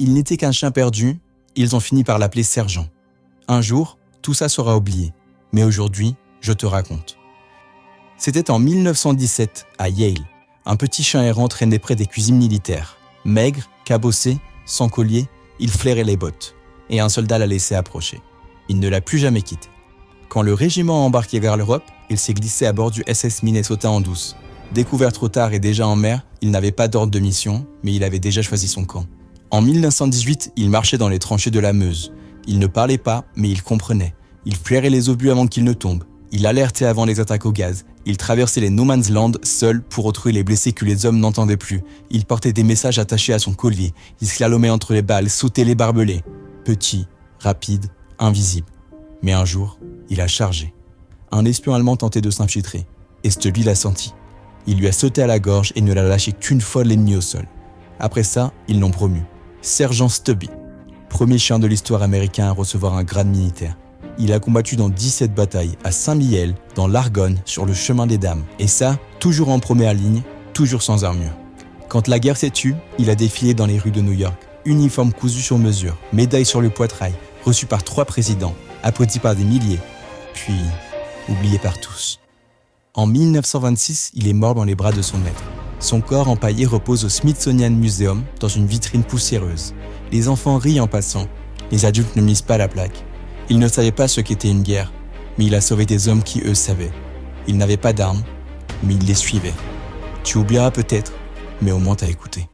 Il n'était qu'un chien perdu, ils ont fini par l'appeler Sergent. Un jour, tout ça sera oublié, mais aujourd'hui, je te raconte. C'était en 1917, à Yale. Un petit chien errant traînait près des cuisines militaires. Maigre, cabossé, sans collier, il flairait les bottes. Et un soldat l'a laissé approcher. Il ne l'a plus jamais quitté. Quand le régiment a embarqué vers l'Europe, il s'est glissé à bord du SS Minnesota en douce. Découvert trop tard et déjà en mer, il n'avait pas d'ordre de mission, mais il avait déjà choisi son camp. En 1918, il marchait dans les tranchées de la Meuse. Il ne parlait pas, mais il comprenait. Il flairait les obus avant qu'ils ne tombent. Il alertait avant les attaques au gaz. Il traversait les no man's land seul pour retrouver les blessés que les hommes n'entendaient plus. Il portait des messages attachés à son collier. Il slalomait entre les balles, sautait les barbelés. Petit, rapide, invisible. Mais un jour, il a chargé. Un espion allemand tentait de s'infiltrer. Et Stubby l'a senti. Il lui a sauté à la gorge et ne l'a lâché qu'une fois l'ennemi au sol. Après ça, ils l'ont promu. Sergent Stubby. Premier chien de l'histoire américain à recevoir un grade militaire. Il a combattu dans 17 batailles, à Saint-Mihiel, dans l'Argonne, sur le chemin des dames. Et ça, toujours en première ligne, toujours sans armure. Quand la guerre s'est tue, il a défilé dans les rues de New York. Uniforme cousu sur mesure, médaille sur le poitrail, reçu par 3 présidents, applaudi par des milliers, puis oublié par tous. En 1926, il est mort dans les bras de son maître. Son corps empaillé repose au Smithsonian Museum, dans une vitrine poussiéreuse. Les enfants rient en passant. Les adultes ne misent pas la plaque. Il ne savait pas ce qu'était une guerre, mais il a sauvé des hommes qui, eux, savaient. Il n'avait pas d'armes, mais il les suivait. Tu oublieras peut-être, mais au moins t'as écouté.